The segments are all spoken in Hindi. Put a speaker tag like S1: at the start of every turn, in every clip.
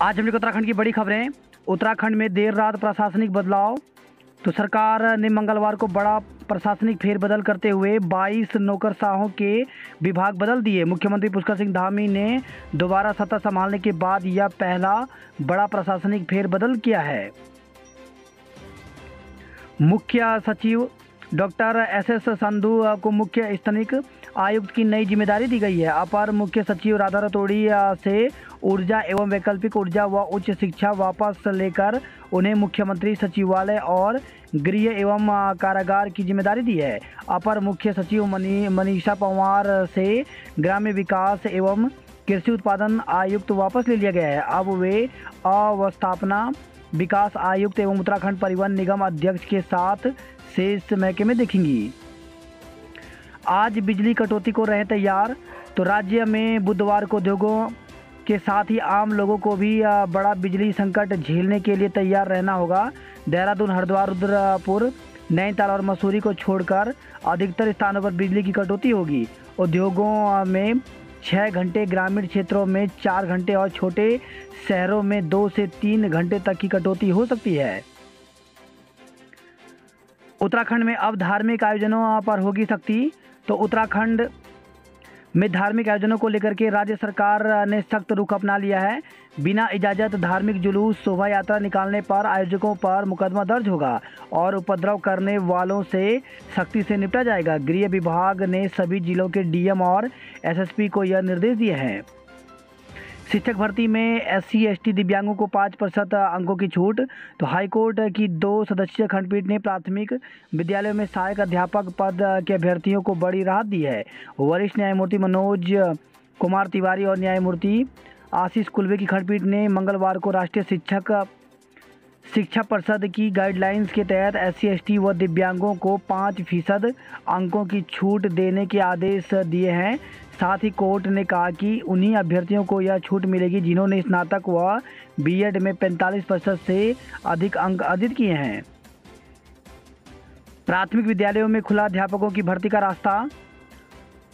S1: आज हम लोग उत्तराखंड की बड़ी खबरें। उत्तराखंड में देर रात प्रशासनिक बदलाव। तो सरकार ने मंगलवार को बड़ा प्रशासनिक फेरबदल करते हुए 22 नौकरशाहों के विभाग बदल दिए। मुख्यमंत्री पुष्कर सिंह धामी ने दोबारा सत्ता संभालने के बाद यह पहला बड़ा प्रशासनिक फेरबदल किया है। मुख्य सचिव डॉक्टर एस संधू को मुख्य स्तनिक आयुक्त की नई जिम्मेदारी दी गई है। अपर मुख्य सचिव राधा रतोड़ी से ऊर्जा एवं वैकल्पिक ऊर्जा व उच्च शिक्षा वापस लेकर उन्हें मुख्यमंत्री सचिवालय और गृह एवं कारागार की जिम्मेदारी दी है। अपर मुख्य सचिव मनीषा पंवार से ग्राम्य विकास एवं कृषि उत्पादन आयुक्त वापस ले लिया गया है। अब वे अवस्थापना विकास आयुक्त एवं उत्तराखंड परिवहन निगम अध्यक्ष के साथ शेष महकमे देखेंगी। आज बिजली कटौती को रहे तैयार। तो राज्य में बुधवार को उद्योगों के साथ ही आम लोगों को भी बड़ा बिजली संकट झेलने के लिए तैयार रहना होगा। देहरादून, हरिद्वार, रुद्रपुर, नैनीताल और मसूरी को छोड़कर अधिकतर स्थानों पर बिजली की कटौती होगी। उद्योगों में 6 घंटे, ग्रामीण क्षेत्रों में 4 घंटे और छोटे शहरों में 2 से 3 घंटे तक की कटौती हो सकती है। उत्तराखंड में अब धार्मिक आयोजनों पर होगी सख्ती। तो उत्तराखंड में धार्मिक आयोजनों को लेकर के राज्य सरकार ने सख्त रुख अपना लिया है। बिना इजाज़त धार्मिक जुलूस, शोभा यात्रा निकालने पर आयोजकों पर मुकदमा दर्ज होगा और उपद्रव करने वालों से सख्ती से निपटा जाएगा। गृह विभाग ने सभी जिलों के डीएम और एसएसपी को यह निर्देश दिए हैं। शिक्षक भर्ती में एससी एसटी दिव्यांगों को 5% अंकों की छूट। तो हाईकोर्ट की 2 सदस्यीय खंडपीठ ने प्राथमिक विद्यालयों में सहायक अध्यापक पद के अभ्यर्थियों को बड़ी राहत दी है। वरिष्ठ न्यायमूर्ति मनोज कुमार तिवारी और न्यायमूर्ति आशीष कुल्बे की खंडपीठ ने मंगलवार को राष्ट्रीय शिक्षा परिषद की गाइडलाइंस के तहत एससी एसटी व दिव्यांगों को 5% अंकों की छूट देने के आदेश दिए हैं। साथ ही कोर्ट ने कहा कि उन्हीं अभ्यर्थियों को यह छूट मिलेगी जिन्होंने स्नातक व बीएड में 45% से अधिक अंक अर्जित किए हैं। प्राथमिक विद्यालयों में खुला अध्यापकों की भर्ती का रास्ता।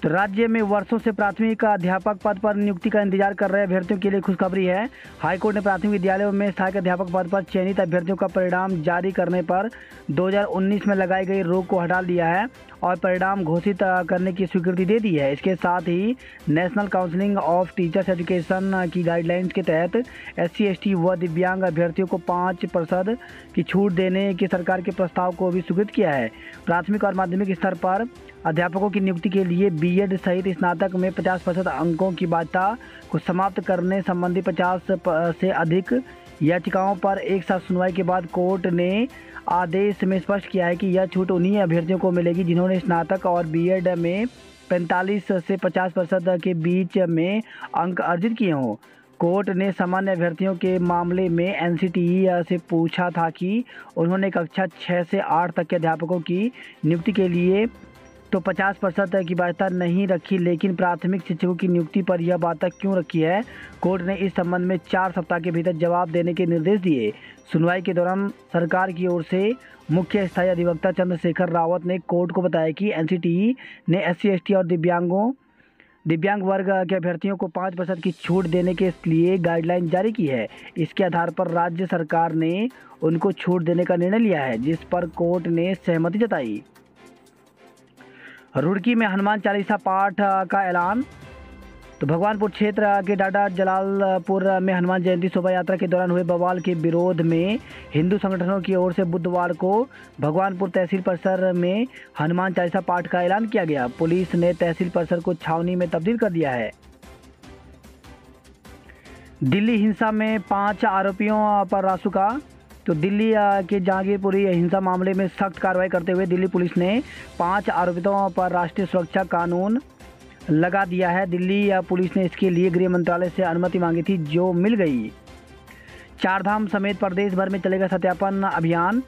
S1: तो राज्य में वर्षों से प्राथमिक अध्यापक पद पर नियुक्ति का इंतजार कर रहे अभ्यर्थियों के लिए खुशखबरी है। हाईकोर्ट ने प्राथमिक विद्यालयों में सहायक अध्यापक पद पर चयनित अभ्यर्थियों का परिणाम जारी करने पर 2019 में लगाई गई रोक को हटा लिया है और परिणाम घोषित करने की स्वीकृति दे दी है। इसके साथ ही national council of teachers education की गाइडलाइंस के तहत एससी एसटी व दिव्यांग अभ्यर्थियों को 5% की छूट देने के सरकार के प्रस्ताव को भी स्वीकृत किया है। प्राथमिक और माध्यमिक स्तर पर अध्यापकों की नियुक्ति के लिए बीएड सहित स्नातक में 50% अंकों की बाध्यता को समाप्त करने संबंधी 50 से अधिक याचिकाओं पर एक साथ सुनवाई के बाद कोर्ट ने आदेश में स्पष्ट किया है कि यह छूट उन्हीं अभ्यर्थियों को मिलेगी जिन्होंने स्नातक और बीएड में 45 से 50% के बीच में अंक अर्जित किए हों। कोर्ट ने सामान्य अभ्यर्थियों के मामले में एनसीटीई से पूछा था कि उन्होंने कक्षा 6 से 8 तक के अध्यापकों की नियुक्ति के लिए तो 50% की बाध्यता नहीं रखी, लेकिन प्राथमिक शिक्षकों की नियुक्ति पर यह बाध्यता क्यों रखी है। कोर्ट ने इस संबंध में 4 सप्ताह के भीतर जवाब देने के निर्देश दिए। सुनवाई के दौरान सरकार की ओर से मुख्य स्थायी अधिवक्ता चंद्रशेखर रावत ने कोर्ट को बताया कि एनसीटीई ने एससी एसटी और दिव्यांग वर्ग के अभ्यर्थियों को 5% की छूट देने के लिए गाइडलाइन जारी की है। इसके आधार पर राज्य सरकार ने उनको छूट देने का निर्णय लिया है, जिस पर कोर्ट ने सहमति जताई। रुड़की में हनुमान चालीसा पाठ का ऐलान। तो भगवानपुर क्षेत्र के डाडा जलालपुर में हनुमान जयंती शोभा यात्रा के दौरान हुए बवाल के विरोध में हिंदू संगठनों की ओर से बुधवार को भगवानपुर तहसील परिसर में हनुमान चालीसा पाठ का ऐलान किया गया। पुलिस ने तहसील परिसर को छावनी में तब्दील कर दिया है। दिल्ली हिंसा में 5 आरोपियों पर रासुका। तो दिल्ली के जहांगीरपुरी हिंसा मामले में सख्त कार्रवाई करते हुए दिल्ली पुलिस ने 5 आरोपितों पर राष्ट्रीय सुरक्षा कानून लगा दिया है। दिल्ली पुलिस ने इसके लिए गृह मंत्रालय से अनुमति मांगी थी, जो मिल गई। 4 धाम समेत प्रदेश भर में चलेगा सत्यापन अभियान।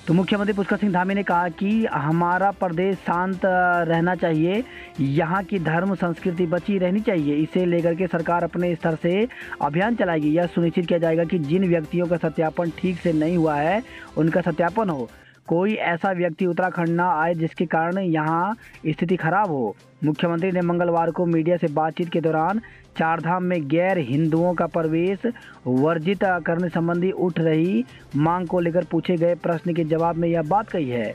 S1: तो मुख्यमंत्री पुष्कर सिंह धामी ने कहा कि हमारा प्रदेश शांत रहना चाहिए, यहाँ की धर्म संस्कृति बची रहनी चाहिए। इसे लेकर के सरकार अपने स्तर से अभियान चलाएगी। यह सुनिश्चित किया जाएगा कि जिन व्यक्तियों का सत्यापन ठीक से नहीं हुआ है उनका सत्यापन हो। कोई ऐसा व्यक्ति उत्तराखंड ना आए जिसके कारण यहाँ स्थिति खराब हो। मुख्यमंत्री ने मंगलवार को मीडिया से बातचीत के दौरान चारधाम में गैर हिंदुओं का प्रवेश वर्जित करने संबंधी उठ रही मांग को लेकर पूछे गए प्रश्न के जवाब में यह बात कही है।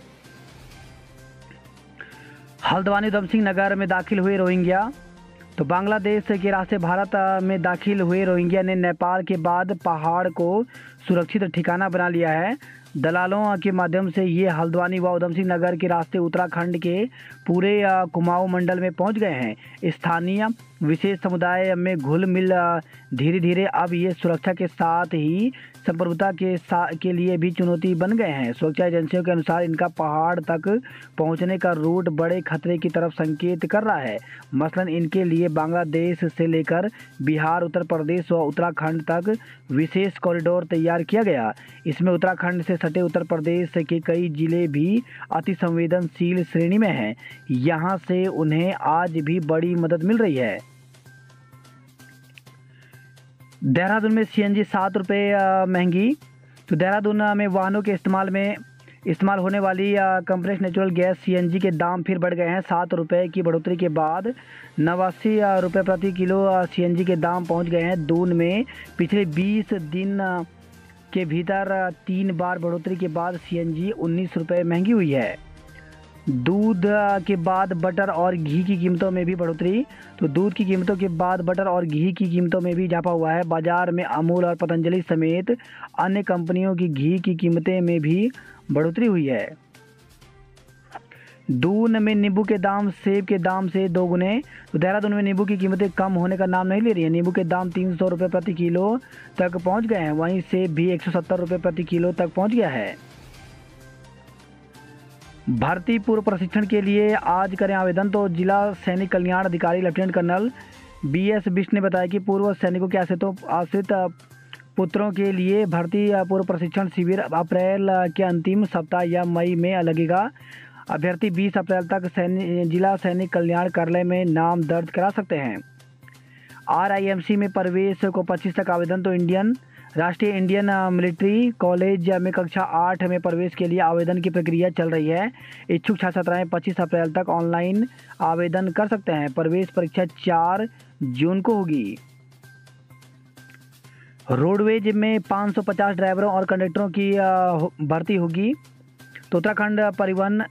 S1: हल्द्वानी उधम सिंह नगर में दाखिल हुए रोहिंग्या। तो बांग्लादेश के रास्ते भारत में दाखिल हुए रोहिंग्या ने नेपाल के बाद पहाड़ को सुरक्षित ठिकाना बना लिया है। दलालों के माध्यम से ये हल्द्वानी व उधम सिंह नगर के रास्ते उत्तराखंड के पूरे कुमाऊं मंडल में पहुंच गए हैं। स्थानीय विशेष समुदाय में घुल मिल धीरे धीरे अब ये सुरक्षा के साथ ही संप्रभुता के लिए भी चुनौती बन गए हैं। सुरक्षा एजेंसियों के अनुसार इनका पहाड़ तक पहुंचने का रूट बड़े खतरे की तरफ संकेत कर रहा है। मसलन इनके लिए बांग्लादेश से लेकर बिहार, उत्तर प्रदेश व उत्तराखंड तक विशेष कॉरिडोर तैयार किया गया। इसमें उत्तराखंड से सटे उत्तर प्रदेश के कई जिले भी अति संवेदनशील श्रेणी में हैं। यहाँ से उन्हें आज भी बड़ी मदद मिल रही है। देहरादून में सीएनजी 7 रुपये महंगी। तो देहरादून में वाहनों के इस्तेमाल होने वाली कंप्रेस्ड नेचुरल गैस सीएनजी के दाम फिर बढ़ गए हैं। 7 रुपये की बढ़ोतरी के बाद 89 रुपये प्रति किलो सीएनजी के दाम पहुंच गए हैं। दून में पिछले 20 दिन के भीतर 3 बार बढ़ोतरी के बाद सीएनजी 19 रुपये महंगी हुई है। दूध के बाद बटर और घी की कीमतों में भी बढ़ोतरी। तो दूध की कीमतों के बाद बटर और घी की कीमतों में भी इजाफा हुआ है। बाजार में अमूल और पतंजलि समेत अन्य कंपनियों की घी की कीमतें में भी बढ़ोतरी हुई है। दून में नींबू के दाम सेब के दाम से 2 गुने। तो देहरादून में नींबू की कीमतें कम होने का नाम नहीं ले रही है। नींबू के दाम 300 रुपये प्रति किलो तक पहुंच गए हैं। वहीं सेब भी 170 रुपये प्रति किलो तक पहुंच गया है। भर्ती पूर्व प्रशिक्षण के लिए आज करें आवेदन। तो जिला सैनिक कल्याण अधिकारी लेफ्टिनेंट कर्नल BS बिष्ट ने बताया कि पूर्व सैनिकों के आश्रित पुत्रों के लिए भर्ती पूर्व प्रशिक्षण शिविर अप्रैल के अंतिम सप्ताह या मई में लगेगा। अभ्यर्थी 20 अप्रैल तक जिला सैनिक कल्याण कार्यालय में नाम दर्ज करा सकते हैं। RIMC में प्रवेश को 25 तक आवेदन। तो राष्ट्रीय इंडियन मिलिट्री कॉलेज में कक्षा 8 में प्रवेश के लिए आवेदन की प्रक्रिया चल रही है। इच्छुक छात्र छात्राएं 25 अप्रैल तक ऑनलाइन आवेदन कर सकते हैं। प्रवेश परीक्षा 4 जून को होगी। रोडवेज में 550 ड्राइवरों और कंडक्टरों की भर्ती होगी। तो उत्तराखंड परिवहन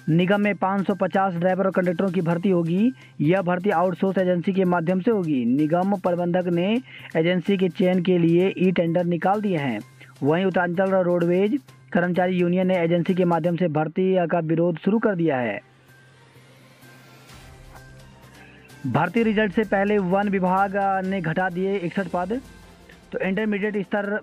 S1: निगम में 550 ड्राइवर और कंडक्टरों की भर्ती होगी। यह भर्ती आउटसोर्स एजेंसी के माध्यम से होगी। निगम प्रबंधक ने एजेंसी के चयन के लिए ई-टेंडर निकाल दिए हैं। वहीं उत्तरांचल रोडवेज कर्मचारी यूनियन ने एजेंसी के माध्यम से भर्ती का विरोध शुरू कर दिया है। भर्ती रिजल्ट से पहले वन विभाग ने घटा दिए 61 पद। तो इंटरमीडिएट स्तर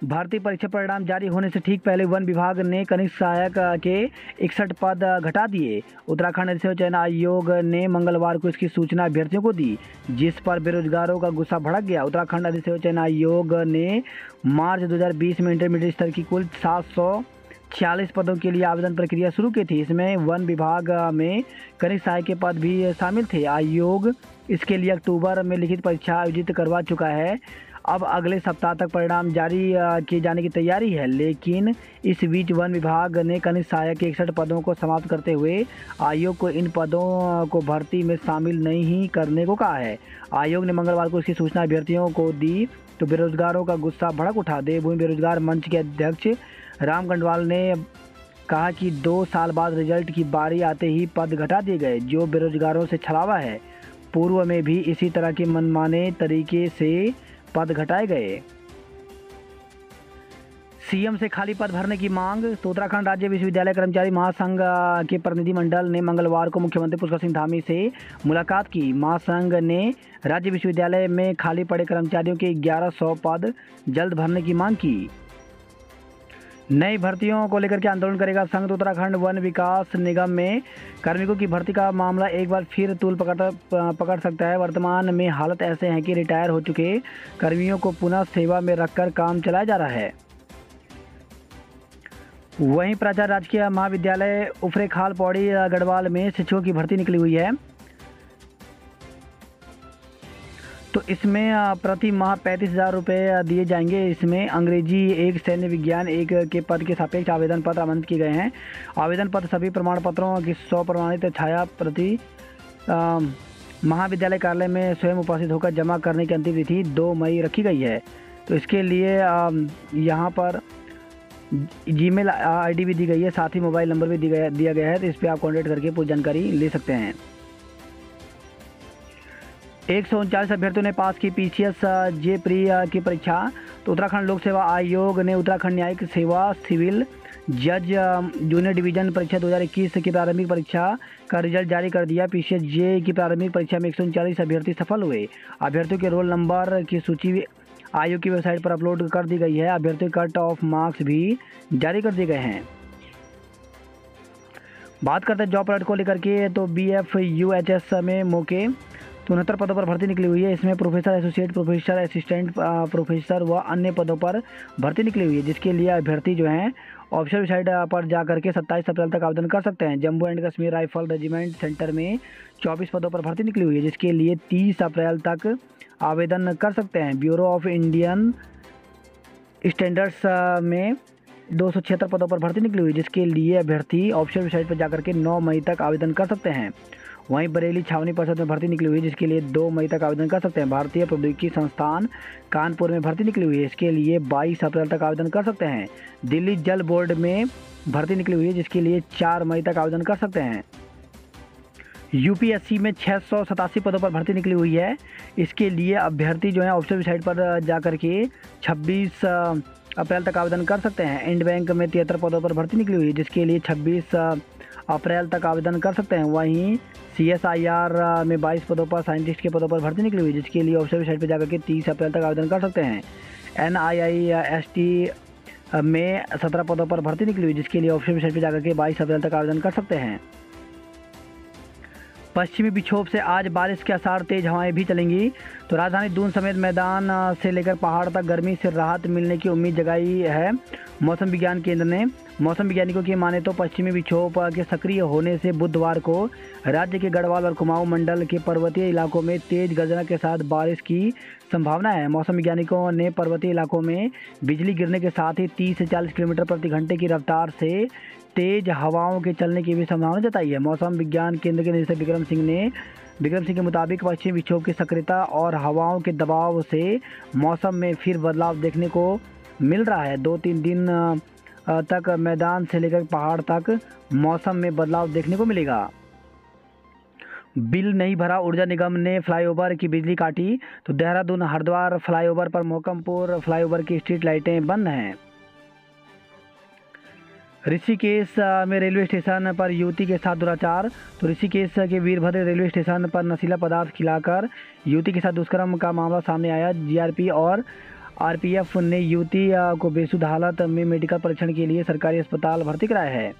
S1: भर्ती परीक्षा परिणाम जारी होने से ठीक पहले वन विभाग ने कनिष्ठ सहायक के 61 पद घटा दिए। उत्तराखंड अधिसेवा चयन आयोग ने मंगलवार को इसकी सूचना अभ्यर्थियों को दी, जिस पर बेरोजगारों का गुस्सा भड़क गया। उत्तराखंड अधिसेवा चयन आयोग ने मार्च 2020 में इंटरमीडिएट स्तर की कुल 746 पदों के लिए आवेदन प्रक्रिया शुरू की थी। इसमें वन विभाग में कनिष्ठ सहायक के पद भी शामिल थे। आयोग इसके लिए अक्टूबर में लिखित परीक्षा आयोजित करवा चुका है। अब अगले सप्ताह तक परिणाम जारी किए जाने की तैयारी है, लेकिन इस बीच वन विभाग ने कनिष्ठ सहायक के 61 पदों को समाप्त करते हुए आयोग को इन पदों को भर्ती में शामिल नहीं करने को कहा है। आयोग ने मंगलवार को इसकी सूचना अभ्यर्थियों को दी तो बेरोजगारों का गुस्सा भड़क उठा। देवभूमि बेरोजगार मंच के अध्यक्ष राम गंडवाल ने कहा कि 2 साल बाद रिजल्ट की बारी आते ही पद घटा दिए गए, जो बेरोजगारों से छलावा है। पूर्व में भी इसी तरह के मनमाने तरीके से पद घटाए गए। सीएम से खाली पद भरने की मांग। तो उत्तराखंड राज्य विश्वविद्यालय कर्मचारी महासंघ के प्रतिनिधिमंडल ने मंगलवार को मुख्यमंत्री पुष्कर सिंह धामी से मुलाकात की। महासंघ ने राज्य विश्वविद्यालय में खाली पड़े कर्मचारियों के 1100 पद जल्द भरने की मांग की। नई भर्तियों को लेकर के आंदोलन करेगा संघ। तो उत्तराखंड वन विकास निगम में कार्मिकों की भर्ती का मामला एक बार फिर तूल पकड़ सकता है। वर्तमान में हालत ऐसे हैं कि रिटायर हो चुके कर्मियों को पुनः सेवा में रखकर काम चलाया जा रहा है। वहीं प्राचार्य राजकीय महाविद्यालय उफरेखाल पौड़ी गढ़वाल में शिक्षकों की भर्ती निकली हुई है। तो इसमें प्रति माह 35,000 रुपये दिए जाएंगे। इसमें अंग्रेजी एक, सैन्य विज्ञान एक के पद के सापेक्ष आवेदन पत्र आमंत्रित किए गए हैं। आवेदन पत्र सभी प्रमाण पत्रों की 100 प्रमाणित छाया प्रति महाविद्यालय कार्यालय में स्वयं उपस्थित होकर जमा करने की अंतिम तिथि 2 मई रखी गई है। तो इसके लिए यहाँ पर जीमेल आईडी भी दी गई है, साथ ही मोबाइल नंबर भी दिया गया है। तो इस पर आप कॉन्टैक्ट करके पूरी जानकारी ले सकते हैं। 139 अभ्यर्थियों ने पास की पीसीएस जे प्री की परीक्षा। तो उत्तराखंड लोक सेवा आयोग ने उत्तराखंड न्यायिक सेवा सिविल जज जूनियर डिवीजन परीक्षा 2021 की प्रारंभिक परीक्षा का रिजल्ट जारी कर दिया। पीसीएस जे की प्रारंभिक परीक्षा में 139 अभ्यर्थी सफल हुए। अभ्यर्थियों के रोल नंबर की सूची आयोग की वेबसाइट पर अपलोड कर दी गई है। अभ्यर्थियों के कट ऑफ मार्क्स भी जारी कर दिए गए हैं। बात करते हैं जॉब अलर्ट को लेकर के, तो BFUHS में मौके 69 पदों पर भर्ती निकली हुई है। इसमें professor, associate professor, assistant professor व अन्य पदों पर भर्ती निकली हुई है, जिसके लिए अभ्यर्थी जो हैं ऑफिशियल वेबसाइट पर जाकर के 27 अप्रैल तक आवेदन कर सकते हैं। Jammu and Kashmir rifle regiment centre में 24 पदों पर भर्ती निकली हुई है, जिसके लिए 30 अप्रैल तक आवेदन कर सकते हैं। ब्यूरो ऑफ इंडियन स्टैंडर्ड्स में 276 पदों पर भर्ती निकली हुई है, जिसके लिए अभ्यर्थी ऑफिशियल वेबसाइट पर जाकर के 9 मई तक आवेदन कर सकते हैं। वहीं बरेली छावनी परिषद में भर्ती निकली हुई है, जिसके लिए 2 मई तक आवेदन कर सकते हैं। भारतीय प्रौद्योगिकी संस्थान कानपुर में भर्ती निकली हुई है, इसके लिए 22 अप्रैल तक आवेदन कर सकते हैं। दिल्ली जल बोर्ड में भर्ती निकली हुई है, जिसके लिए 4 मई तक आवेदन कर सकते हैं। यूपीएससी में 687 पदों पर भर्ती निकली हुई है, इसके लिए अभ्यर्थी जो है ऑफिशियल वेबसाइट पर जाकर के 26 अप्रैल तक आवेदन कर सकते हैं। इंड बैंक में 73 पदों पर भर्ती निकली हुई है, जिसके लिए 26 अप्रैल तक आवेदन कर सकते हैं। वहीं CSIR में 22 पदों पर साइंटिस्ट के पदों पर भर्ती निकली हुई है, जिसके लिए ऑफिशियल वेबसाइट पर जाकर के 30 अप्रैल तक आवेदन कर सकते हैं। NIIST में 17 पदों पर भर्ती निकली हुई, जिसके लिए ऑफिशियल वेबसाइट पर जाकर के 22 अप्रैल तक आवेदन कर सकते हैं। पश्चिमी विक्षोभ से आज बारिश के आसार, तेज हवाएं भी चलेंगी। तो राजधानी दून समेत मैदान से लेकर पहाड़ तक गर्मी से राहत मिलने की उम्मीद जगाई है मौसम विज्ञान केंद्र ने। मौसम वैज्ञानिकों की माने तो पश्चिमी विक्षोभ के सक्रिय होने से बुधवार को राज्य के गढ़वाल और कुमाऊं मंडल के पर्वतीय इलाकों में तेज गर्जना के साथ बारिश की संभावना है। मौसम वैज्ञानिकों ने पर्वतीय इलाकों में बिजली गिरने के साथ ही 30 से 40 किलोमीटर प्रति घंटे की रफ्तार से तेज हवाओं के चलने की भी संभावना जताई है। मौसम विज्ञान केंद्र के निदेशक विक्रम सिंह के मुताबिक पश्चिमी विक्षोभ की सक्रियता और हवाओं के दबाव से मौसम में फिर बदलाव देखने को मिल रहा है। 2-3 दिन तक मैदान से लेकर पहाड़ तक मौसम में बदलाव देखने को मिलेगा। बिल नहीं भरा, ऊर्जा निगम ने फ्लाईओवर की बिजली काटी। तो देहरादून हरिद्वार फ्लाईओवर पर मोकमपुर फ्लाईओवर की स्ट्रीट लाइटें बंद हैं। ऋषिकेश में रेलवे स्टेशन पर युवती के साथ दुराचार। तो ऋषिकेश के वीरभद्र रेलवे स्टेशन पर नशीला पदार्थ खिलाकर युवती के साथ दुष्कर्म का मामला सामने आया। जीआरपी और आरपीएफ ने युवती को बेसुध हालत में मेडिकल परीक्षण के लिए सरकारी अस्पताल भर्ती कराया है।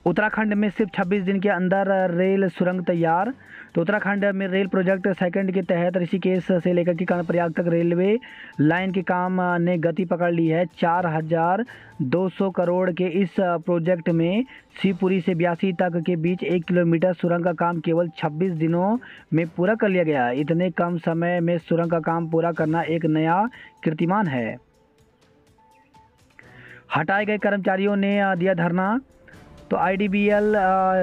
S1: उत्तराखंड में सिर्फ 26 दिन के अंदर रेल सुरंग तैयार। तो उत्तराखंड में रेल प्रोजेक्ट सेकंड के तहत ऋषिकेश से लेकर के कर्णप्रयाग तक रेलवे लाइन के काम ने गति पकड़ ली है। 4,200 करोड़ के इस प्रोजेक्ट में शिवपुरी से ब्यासी तक के बीच 1 किलोमीटर सुरंग का काम केवल 26 दिनों में पूरा कर लिया गया। इतने कम समय में सुरंग का काम पूरा करना एक नया कीर्तिमान है। हटाए गए कर्मचारियों ने दिया धरना। तो IDBL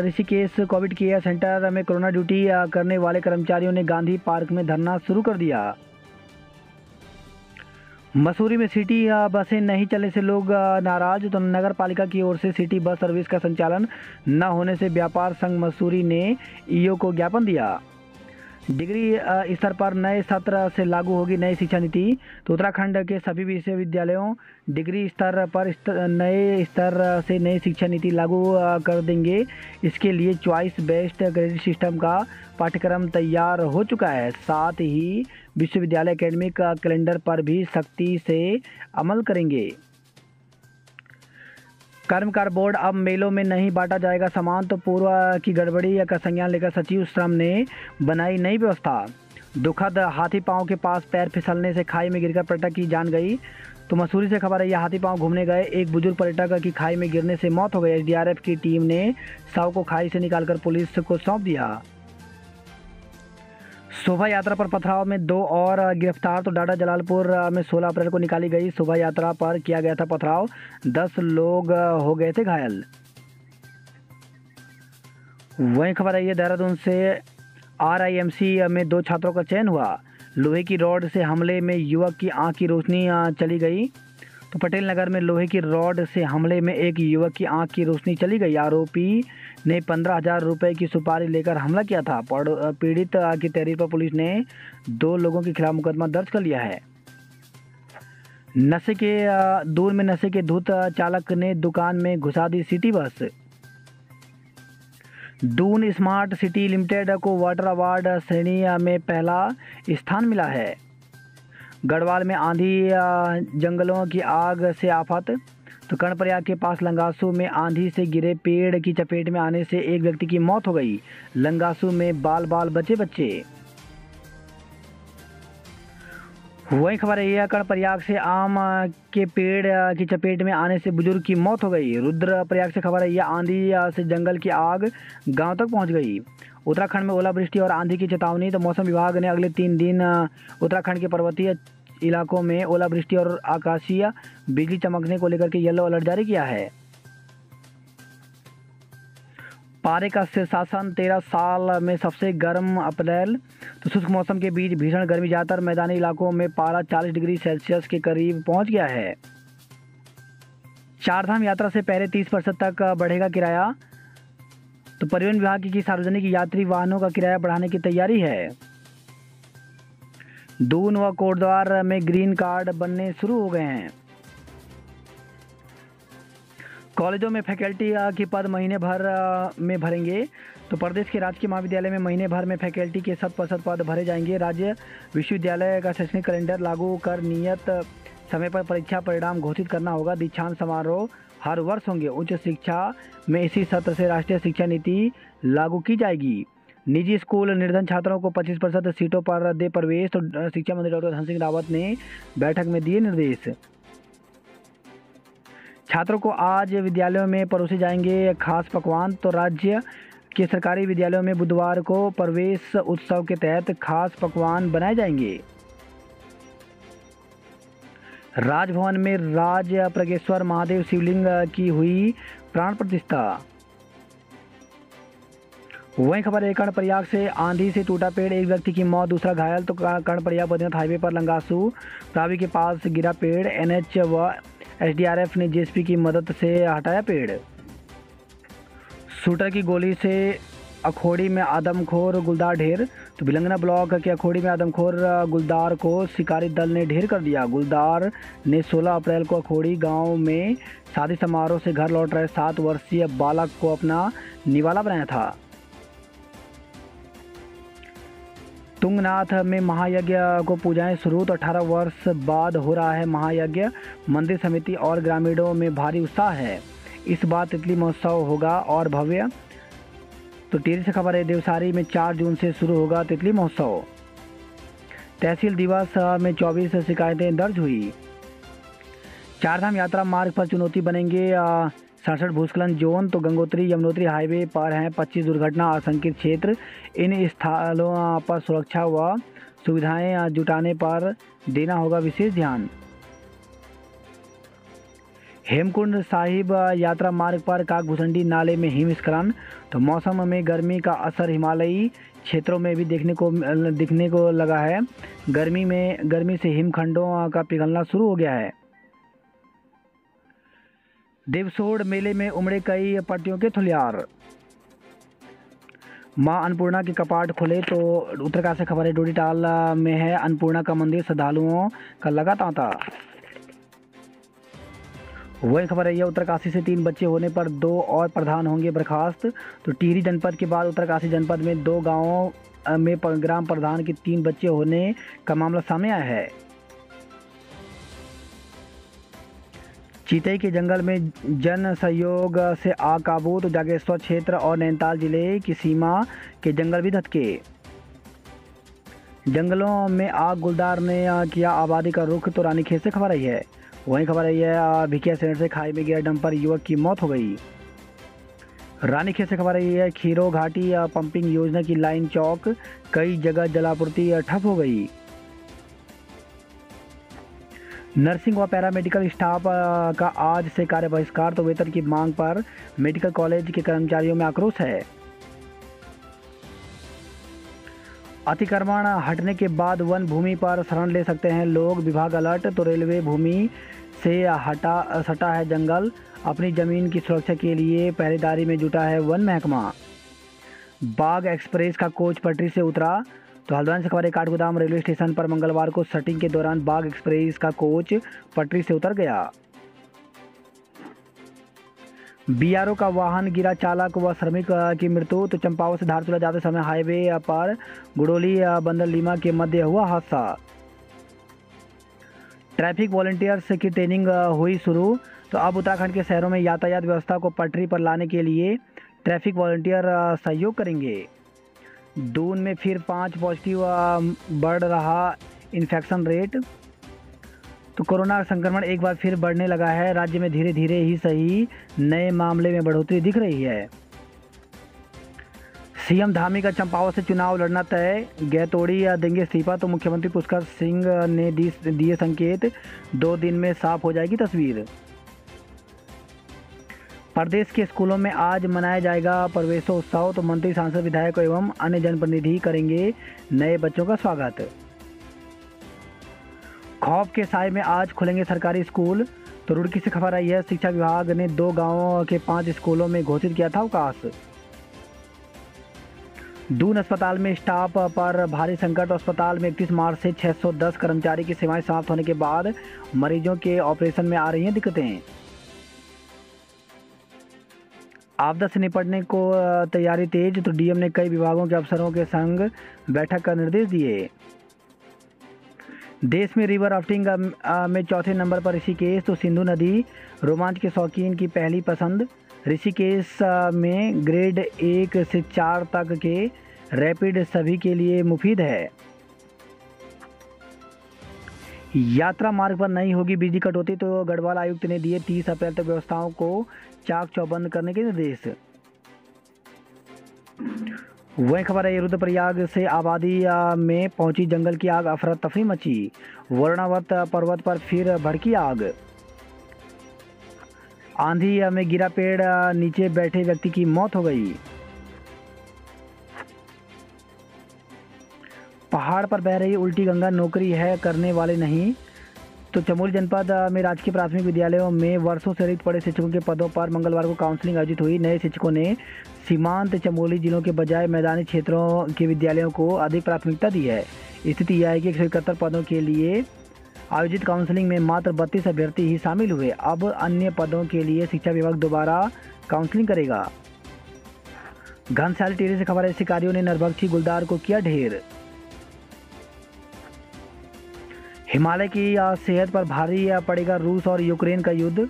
S1: Rishikesh Covid care centre में कोरोना ड्यूटी करने वाले कर्मचारियों ने गांधी पार्क में धरना शुरू कर दिया। मसूरी में सिटी बसें नहीं चलने से लोग नाराज। तो नगर पालिका की ओर से सिटी बस सर्विस का संचालन न होने से व्यापार संघ मसूरी ने ईओ को ज्ञापन दिया। डिग्री स्तर पर नए सत्र से लागू होगी नई शिक्षा नीति। तो उत्तराखंड के सभी विश्वविद्यालयों डिग्री स्तर पर नए स्तर से नई शिक्षा नीति लागू कर देंगे। इसके लिए चॉइस बेस्ड क्रेडिट सिस्टम का पाठ्यक्रम तैयार हो चुका है। साथ ही विश्वविद्यालय एकेडमिक कैलेंडर पर भी सख्ती से अमल करेंगे। कर्मकार बोर्ड, अब मेलों में नहीं बांटा जाएगा सामान। तो पूर्व की गड़बड़ी का संज्ञान लेकर सचिव श्रम ने बनाई नई व्यवस्था। दुखद, हाथी पांव के पास पैर फिसलने से खाई में गिरकर पर्यटक की जान गई। तो मसूरी से खबर है, यह हाथी पांव घूमने गए एक बुजुर्ग पर्यटक की खाई में गिरने से मौत हो गई। SDRF की टीम ने शव को खाई से निकालकर पुलिस को सौंप दिया। शोभा यात्रा पर पथराव में 2 और गिरफ्तार। तो डाडा जलालपुर में 16 अप्रैल को निकाली गई शोभा यात्रा पर किया गया था पथराव, 10 लोग हो गए थे घायल। वहीं खबर आई है देहरादून से RIMC में 2 छात्रों का चयन हुआ। लोहे की रॉड से हमले में युवक की आंख की रोशनी चली गई। तो पटेल नगर में लोहे की रॉड से हमले में एक युवक की आंख की रोशनी चली गई। आरोपी ने 15,000 रुपये की सुपारी लेकर हमला किया था। पीड़ित की तहरीर पर पुलिस ने 2 लोगों के खिलाफ मुकदमा दर्ज कर लिया है। दूर में नशे के धुत चालक ने दुकान में घुसा दी city bus. Doon smart city limited को वाटर अवार्ड श्रेणी में पहला स्थान मिला है। गढ़वाल में आंधी, जंगलों की आग से आफत। तो कर्णप्रयाग के पास लंगासू में आंधी से गिरे पेड़ की चपेट में आने से एक व्यक्ति की मौत हो गई। लंगासू में बाल बाल बचे बच्चे। वही खबर है कर्णप्रयाग से आम के पेड़ की चपेट में आने से बुजुर्ग की मौत हो गई। रुद्रप्रयाग से खबर है आंधी से जंगल की आग गांव तक पहुंच गई। उत्तराखंड में ओलावृष्टि और आंधी की चेतावनी। तो मौसम विभाग ने अगले 3 दिन उत्तराखंड के पर्वतीय इलाकों में ओलावृष्टि और आकाशीय बिजली चमकने को लेकर के येलो अलर्ट जारी किया है। पारे का शीर्षासन 13 साल में सबसे गर्म अप्रैल। तो शुष्क मौसम के बीच भीषण गर्मी, ज़्यादातर मैदानी इलाकों में पारा 40 डिग्री सेल्सियस के करीब पहुंच गया है। चारधाम यात्रा से पहले 30% तक बढ़ेगा किराया। तो परिवहन विभाग की सार्वजनिक यात्री वाहनों का किराया बढ़ाने की तैयारी है। दून व कोटद्वार में ग्रीन कार्ड बनने शुरू हो गए हैं। कॉलेजों में फैकल्टी के पद महीने भर में भरेंगे। तो प्रदेश के राजकीय महाविद्यालय में महीने भर में फैकल्टी के 100% पद भरे जाएंगे। राज्य विश्वविद्यालय का शैक्षणिक कैलेंडर लागू कर नियत समय पर परीक्षा परिणाम घोषित करना होगा। दीक्षांत समारोह हर वर्ष होंगे। उच्च शिक्षा में इसी सत्र से राष्ट्रीय शिक्षा नीति लागू की जाएगी। निजी स्कूल निर्धन छात्रों को 25% सीटों पर दे प्रवेश। तो शिक्षा मंत्री डॉक्टर धन सिंह रावत ने बैठक में दिए निर्देश। छात्रों को आज विद्यालयों में परोसे जाएंगे खास पकवान। तो राज्य के सरकारी विद्यालयों में बुधवार को प्रवेश उत्सव के तहत खास पकवान बनाए जाएंगे। राजभवन में राज प्रगेश्वर महादेव शिवलिंग की हुई प्राण प्रतिष्ठा। वहीं खबर है कर्णप्रयाग से आंधी से टूटा पेड़, एक व्यक्ति की मौत, दूसरा घायल। तो कर्णप्रयाग बद्रीनाथ हाईवे पर लंगासू प्रावी के पास गिरा पेड़। NH व SDRF ने JCP की मदद से हटाया पेड़। शूटर की गोली से अखोड़ी में आदमखोर गुलदार ढेर। तो भिलंगना ब्लॉक के अखोड़ी में आदमखोर गुलदार को शिकारी दल ने ढेर कर दिया। गुलदार ने 16 अप्रैल को अखोड़ी गांव में शादी समारोह से घर लौट रहे 7 वर्षीय बालक को अपना निवाला बनाया था। तुंगनाथ में महायज्ञ को पूजाएं शुरू। तो 18 वर्ष बाद हो रहा है महायज्ञ। मंदिर समिति और ग्रामीणों में भारी उत्साह है। इस बार तितली महोत्सव होगा और भव्य। तो टिहरी से खबर है देवसारी में 4 जून से शुरू होगा तितली महोत्सव। तहसील दिवस में 24 शिकायतें दर्ज हुई। चारधाम यात्रा मार्ग पर चुनौती बनेंगे 67 भूस्खलन जोन। तो गंगोत्री यमुनोत्री हाईवे पर हैं 25 दुर्घटना आशंकित क्षेत्र। इन स्थलों पर सुरक्षा व सुविधाएं जुटाने पर देना होगा विशेष ध्यान। हेमकुंड साहिब यात्रा मार्ग पर काकभूसंडी नाले में हिमस्खलन। तो मौसम में गर्मी का असर हिमालयी क्षेत्रों में भी दिखने को लगा है। गर्मी से हिमखंडों का पिघलना शुरू हो गया है। देवसोड़ मेले में उमड़े कई पट्टियों के थुलियार। मां अन्नपूर्णा के कपाट खुले। तो उत्तरकाशी से खबर है डोडीताल में है अन्नपूर्णा का मंदिर, श्रद्धालुओं का लगा तांता। वही खबर है उत्तरकाशी से 3 बच्चे होने पर 2 और प्रधान होंगे बर्खास्त। तो टिहरी जनपद के बाद उत्तरकाशी जनपद में 2 गांवों में ग्राम प्रधान के 3 बच्चे होने का मामला सामने आया है। चीतई के जंगल में जन सहयोग से आग काबू। तो जागेश्वर क्षेत्र और नैनीताल जिले की सीमा के जंगल भी धधके। जंगलों में आग, गुलदार ने किया आबादी का रुख। तो रानीखेत से खबर आई है। वहीं खबर आई है भिकिया शहर से खाई में गिरा डंपर, युवक की मौत हो गई। रानीखेत से खबर आई है, खीरो घाटी पंपिंग योजना की लाइन चौक, कई जगह जलापूर्ति ठप हो गई। नर्सिंग व पैरामेडिकल स्टाफ का आज से कार्य बहिष्कार, तो वेतन की मांग पर मेडिकल कॉलेज के कर्मचारियों में आक्रोश है। अतिक्रमण हटने के बाद वन भूमि पर शरण ले सकते हैं लोग, विभाग अलर्ट, तो रेलवे भूमि से सटा है जंगल, अपनी जमीन की सुरक्षा के लिए पहरेदारी में जुटा है वन महकमा। बाग एक्सप्रेस का कोच पटरी से उतरा, तो हल्द्वानी से खबर है, काठगोदाम रेलवे स्टेशन पर मंगलवार को शटिंग के दौरान बाग एक्सप्रेस का कोच पटरी से उतर गया। बीआरओ का वाहन गिरा, चालक व श्रमिक की मृत्यु, तो चंपावत से धारचूला जाते समय हाईवे पर गुड़ोली बंदर लीमा के मध्य हुआ हादसा। ट्रैफिक वॉलंटियर्स की ट्रेनिंग हुई शुरू, तो अब उत्तराखंड के शहरों में यातायात व्यवस्था को पटरी पर लाने के लिए ट्रैफिक वॉलंटियर सहयोग करेंगे। दून में फिर 5 पॉजिटिव बढ़ रहा इन्फेक्शन रेट, तो कोरोना संक्रमण एक बार फिर बढ़ने लगा है। राज्य में धीरे धीरे ही सही नए मामले में बढ़ोतरी दिख रही है। सीएम धामी का चंपावत से चुनाव लड़ना तय, गैतोड़ी देंगे इस्तीफा, तो मुख्यमंत्री पुष्कर सिंह ने दिए संकेत, 2 दिन में साफ हो जाएगी तस्वीर। प्रदेश के स्कूलों में आज मनाया जाएगा प्रवेशोत्सव, तो मंत्री, सांसद, विधायक एवं अन्य जनप्रतिनिधि करेंगे नए बच्चों का स्वागत। खौफ के साए में आज खुलेंगे सरकारी स्कूल, तो रुड़की से खबर आई है, शिक्षा विभाग ने 2 गांवों के 5 स्कूलों में घोषित किया था अवकाश। दून अस्पताल में स्टाफ पर भारी संकट, अस्पताल में 31 मार्च से 610 कर्मचारी की सेवाएं समाप्त होने के बाद मरीजों के ऑपरेशन में आ रही हैं दिक्कतें। आपदा से निपटने को तैयारी तेज, तो डीएम ने कई विभागों के अफसरों के संग बैठक का निर्देश दिए। देश में रिवर राफ्टिंग में चौथे नंबर पर ऋषिकेश, तो सिंधु नदी रोमांच के शौकीन की पहली पसंद। ऋषिकेश में ग्रेड 1 से 4 तक के रैपिड सभी के लिए मुफीद है। यात्रा मार्ग पर नहीं होगी बिजली कटौती, तो गढ़वाल आयुक्त ने दिए 30 अप्रैल तक व्यवस्थाओं को चाक चौबंद करने के निर्देश। वही खबर है, रुद्रप्रयाग से आबादी में पहुंची जंगल की आग, अफरा तफरी मची, वर्णावत पर्वत पर फिर भड़की आग। आंधी में गिरा पेड़, नीचे बैठे व्यक्ति की मौत हो गई। पहाड़ पर बह रही उल्टी गंगा, नौकरी है करने वाले नहीं, तो चमोली जनपद में राजकीय प्राथमिक विद्यालयों में वर्षों से रिक्त पड़े शिक्षकों के पदों पर मंगलवार को काउंसलिंग आयोजित हुई। नए शिक्षकों ने सीमांत चमोली जिलों के बजाय मैदानी क्षेत्रों के विद्यालयों को अधिक प्राथमिकता दी है। स्थिति यह है कि 171 पदों के लिए आयोजित काउंसलिंग में मात्र 32 अभ्यर्थी ही शामिल हुए। अब अन्य पदों के लिए शिक्षा विभाग दोबारा काउंसलिंग करेगा। घनसाली टिहरी से खबर है, शिकारियों ने नरभक्षी गुलदार को किया ढेर। हिमालय की सेहत पर भारी पड़ेगा रूस और यूक्रेन का युद्ध,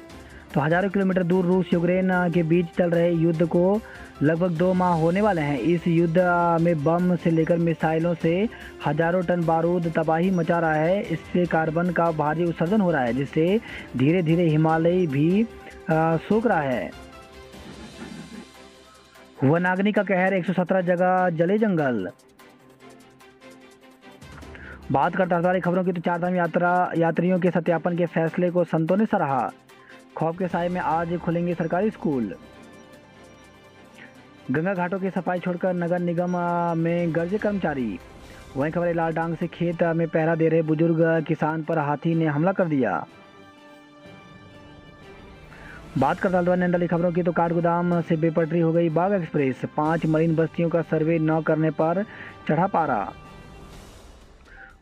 S1: तो हजारों किलोमीटर दूर रूस यूक्रेन के बीच चल रहे युद्ध को लगभग 2 माह होने वाले हैं। इस युद्ध में बम से लेकर मिसाइलों से हजारों टन बारूद तबाही मचा रहा है। इससे कार्बन का भारी उत्सर्जन हो रहा है, जिससे धीरे धीरे हिमालय भी सूख रहा है। वनाग्नि का कहर, 117 जगह जले जंगल। बात करते हैं खबरों की, तो 4 धाम यात्रियों के सत्यापन के फैसले को संतों ने सराहा। खौफ के साए में आज खुलेंगे सरकारी स्कूल। गंगा घाटों की सफाई छोड़कर नगर निगम में गरजे कर्मचारी। वहीं खबर है, लालडांग से खेत में पहरा दे रहे बुजुर्ग किसान पर हाथी ने हमला कर दिया। बात करते हैं नंदली खबरों की, तो काठगोदाम से बेपटरी हो गई बाग एक्सप्रेस। 5 मरीन बस्तियों का सर्वे न करने पर चढ़ा पारा।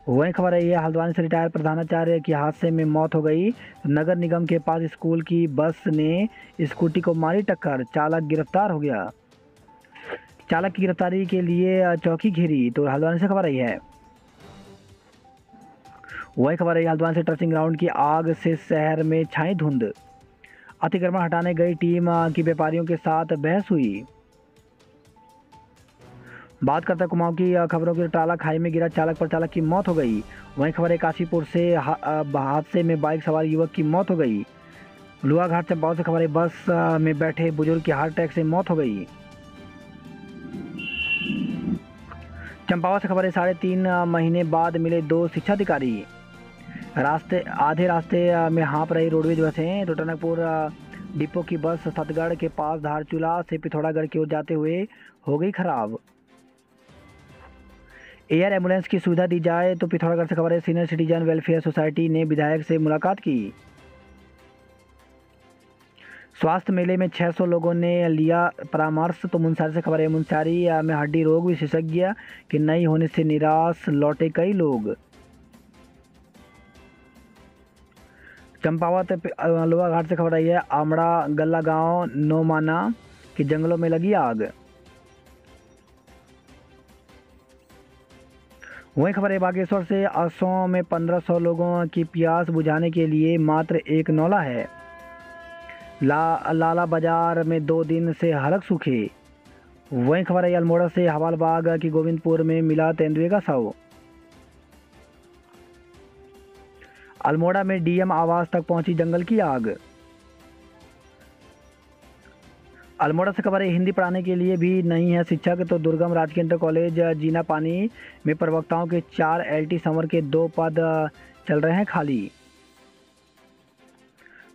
S1: वही खबर है, हल्द्वानी से रिटायर प्रधानाचार्य की हादसे में मौत हो गई। नगर निगम के पास स्कूल की बस ने स्कूटी को मारी टक्कर, चालक गिरफ्तार हो गया। चालक की गिरफ्तारी के लिए चौकी घेरी, तो हल्द्वानी से खबर आई है। वही खबर है, हल्द्वानी से ट्रस्टिंग ग्राउंड की आग से शहर में छाई धुंध। अतिक्रमण हटाने गई टीम की व्यापारियों के साथ बहस हुई। बात करते हैं कुमाऊं की खबरों की, टाला खाई में गिरा चालक पर चालक की मौत हो गई। वहीं खबर है, काशीपुर से हादसे में बाइक सवार युवक की मौत हो गई। लुआघाट चंपावत से खबर है, बस में बैठे बुजुर्ग की हार्ट अटैक से मौत हो गई। चंपावत से खबर है, 3.5 महीने बाद मिले 2 शिक्षा अधिकारी। आधे रास्ते में हाँप रही रोडवेज बसें। तो टनकपुर डिपो की बस सतगढ़ के पास धारचूला से पिथौरागढ़ की ओर जाते हुए हो गई खराब। एयर एम्बुलेंस की सुविधा दी जाए। तो पिथौरागढ़ से खबर है, सीनियर सिटीजन वेलफेयर सोसाइटी ने विधायक से मुलाकात की। स्वास्थ्य मेले में 600 लोगों ने लिया परामर्श। तो मुनस्यारी से खबर है, मुनस्यारी में हड्डी रोग विशेषज्ञ के नहीं होने से निराश लौटे कई लोग। चंपावत लोहाघाट से खबर आई है, आमड़ा गल्ला गांव नोमाना के जंगलों में लगी आग। वहीं खबर है, बागेश्वर से असों में 1500 लोगों की प्यास बुझाने के लिए मात्र एक नौला है। लाला बाजार में 2 दिन से हलक सूखे। वहीं खबर है, अल्मोड़ा से हवालबाग की गोविंदपुर में मिला तेंदुए का शव। अल्मोड़ा में डीएम आवास तक पहुंची जंगल की आग। अल्मोड़ा से खबर है, हिंदी पढ़ाने के लिए भी नहीं है शिक्षक। तो दुर्गम राजकीय इंटर कॉलेज जीना पानी में प्रवक्ताओं के 4 एलटी समर के 2 पद चल रहे हैं खाली।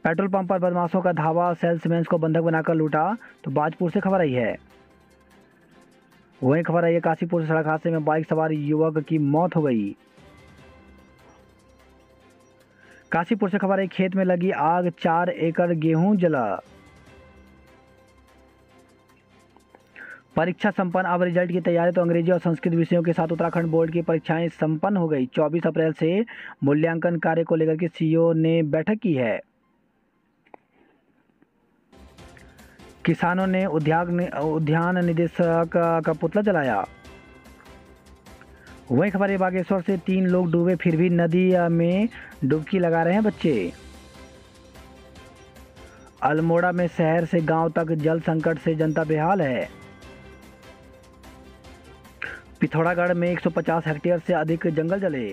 S1: पेट्रोल पंप पर बदमाशों का धावा, सेल्समैन को बंधक बनाकर लूटा। तो बाजपुर से खबर आई है। वहीं खबर आई है, काशीपुर से सड़क हादसे में बाइक सवार युवक की मौत हो गई। काशीपुर से खबर है, खेत में लगी आग, 4 एकड़ गेहूं जला। परीक्षा संपन्न, अब रिजल्ट की तैयारी। तो अंग्रेजी और संस्कृत विषयों के साथ उत्तराखंड बोर्ड की परीक्षाएं संपन्न हो गई। 24 अप्रैल से मूल्यांकन कार्य को लेकर के सीईओ ने बैठक की है। किसानों ने उद्यान निदेशक का पुतला जलाया। वही खबर है, बागेश्वर से 3 लोग डूबे, फिर भी नदी में डुबकी लगा रहे हैं बच्चे। अल्मोड़ा में शहर से गांव तक जल संकट से जनता बेहाल है। पिथौरागढ़ में 150 हेक्टेयर से अधिक जंगल जले।